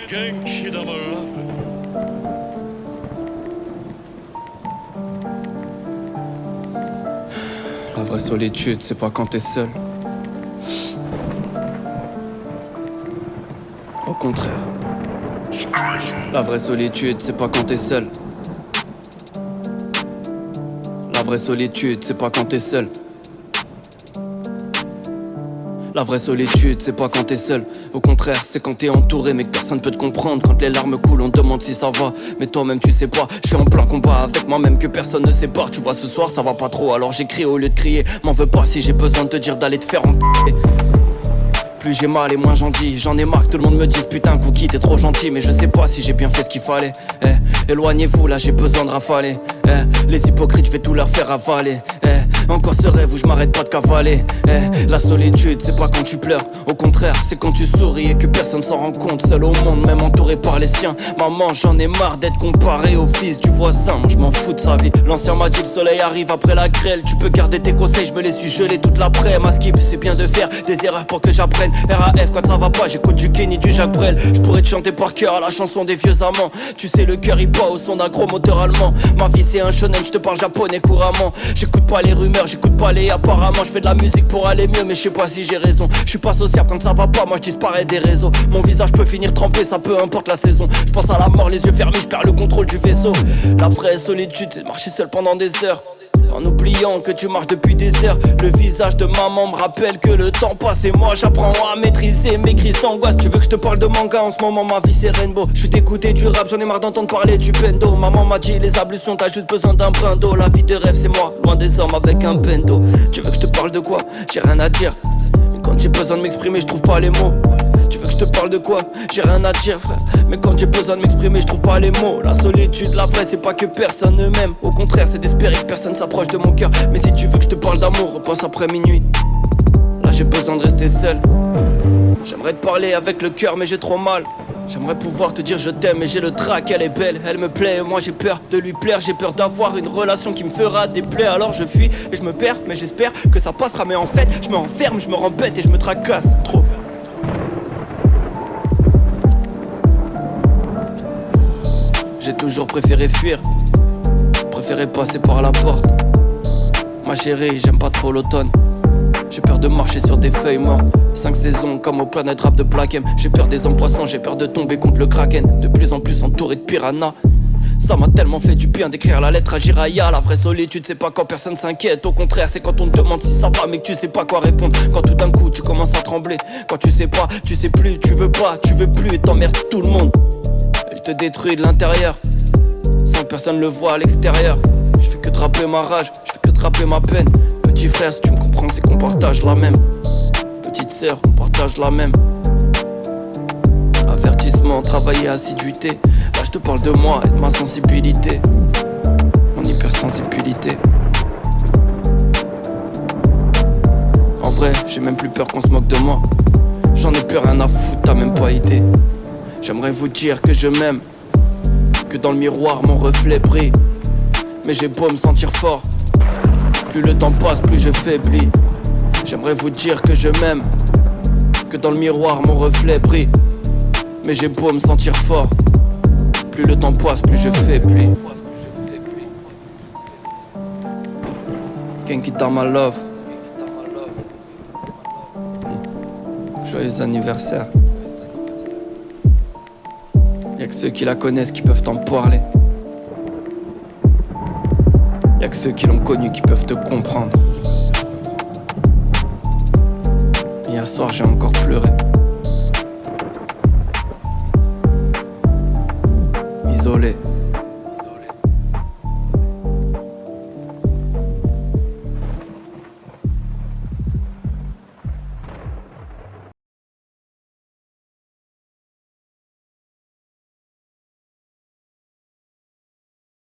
genki da 몰라. La vraie solitude, c'est pas quand t'es seul. Au contraire. La vraie solitude, c'est pas quand t'es seul. La vraie solitude, c'est pas quand t'es seul. La vraie solitude, c'est pas quand t'es seul. Au contraire, c'est quand t'es entouré mais que personne peut te comprendre. Quand les larmes coulent, on te demande si ça va, mais toi-même tu sais pas. Je suis en plein combat avec moi-même que personne ne sépare. Tu vois, ce soir ça va pas trop, alors j'écris au lieu de crier. M'en veux pas si j'ai besoin de te dire d'aller te faire enculer. Plus j'ai mal et moins j'en dis. J'en ai marre que tout le monde me dise putain Cookie t'es trop gentil. Mais je sais pas si j'ai bien fait ce qu'il fallait. Éloignez-vous là j'ai besoin de rafaler. Les hypocrites je vais tout leur faire avaler. Encore ce rêve où je m'arrête pas de cavaler. La solitude c'est pas quand tu pleures. Au contraire c'est quand tu souris et que personne s'en rend compte. Seul au monde même entouré par les siens. Maman j'en ai marre d'être comparé au fils du voisin. Moi je m'en fous de sa vie. L'ancien m'a dit le soleil arrive après la grêle. Tu peux garder tes conseils, je me les suis gelés toute l'après. Ma skip c'est bien de faire des erreurs pour que j'apprenne. RAF quand ça va pas j'écoute du Kenny, du Jacques Brel. Je pourrais te chanter par cœur la chanson des vieux amants. Tu sais le cœur il bat au son d'un gros moteur allemand. Ma vie c'est un shonen, je te parle japonais couramment. J'écoute pas les rumeurs, j'écoute pas les apparemment. Je fais de la musique pour aller mieux mais je sais pas si j'ai raison. Je suis pas sociable quand ça va pas, moi je disparais des réseaux. Mon visage peut finir trempé, ça peu importe la saison. Je pense à la mort les yeux fermés, je perds le contrôle du vaisseau. La vraie solitude c'est de marcher seul pendant des heures. En oubliant que tu marches depuis des heures. Le visage de maman me rappelle que le temps passe. Et moi j'apprends à maîtriser mes crises d'angoisse. Tu veux que je te parle de manga, en ce moment ma vie c'est rainbow. Je suis dégoûté du rap, j'en ai marre d'entendre parler du bendo. Maman m'a dit les ablutions t'as juste besoin d'un brin d'eau. La vie de rêve c'est moi, loin des hommes avec un bendo. Tu veux que je te parle de quoi? J'ai rien à dire. Mais quand j'ai besoin de m'exprimer je trouve pas les mots. Tu veux que je te parle de quoi? J'ai rien à dire frère. Mais quand j'ai besoin de m'exprimer je trouve pas les mots. La solitude, la vraie c'est pas que personne ne m'aime. Au contraire c'est d'espérer que personne s'approche de mon cœur. Mais si tu veux que je te parle d'amour, repasse après minuit. Là j'ai besoin de rester seul. J'aimerais te parler avec le cœur mais j'ai trop mal. J'aimerais pouvoir te dire je t'aime mais j'ai le trac, elle est belle, elle me plaît. Moi j'ai peur de lui plaire, j'ai peur d'avoir une relation qui me fera des plaies. Alors je fuis et je me perds mais j'espère que ça passera. Mais en fait je me renferme, je me rends bête et je me tracasse trop. J'ai toujours préféré fuir, préféré passer par la porte. Ma chérie, j'aime pas trop l'automne. J'ai peur de marcher sur des feuilles mortes. 5 saisons comme au Planète Rap de Black M. J'ai peur des hommes poissons, j'ai peur de tomber contre le Kraken. De plus en plus entouré de piranhas. Ça m'a tellement fait du bien d'écrire la lettre à Jiraya. La vraie solitude c'est pas quand personne s'inquiète. Au contraire c'est quand on te demande si ça va mais que tu sais pas quoi répondre. Quand tout d'un coup tu commences à trembler. Quand tu sais pas, tu sais plus, tu veux pas, tu veux plus et t'emmerdes tout le monde. Elle te détruit de l'intérieur, sans que personne le voit à l'extérieur. Je fais que draper ma rage, je fais que draper ma peine. Petit frère si tu me comprends c'est qu'on partage la même. Petite sœur on partage la même. Avertissement, travailler assiduité. Là je te parle de moi et de ma sensibilité. Mon hypersensibilité. En vrai j'ai même plus peur qu'on se moque de moi. J'en ai plus rien à foutre, t'as même pas idée. J'aimerais vous dire que je m'aime, que dans le miroir mon reflet brille. Mais j'ai beau me sentir fort, plus le temps passe plus je faiblis. J'aimerais vous dire que je m'aime, que dans le miroir mon reflet brille. Mais j'ai beau me sentir fort, plus le temps passe plus je faiblis. Genki Dama Love. Joyeux anniversaire. Y'a que ceux qui la connaissent qui peuvent t'en parler. Y'a que ceux qui l'ont connue qui peuvent te comprendre. Hier soir j'ai encore pleuré. Isolé.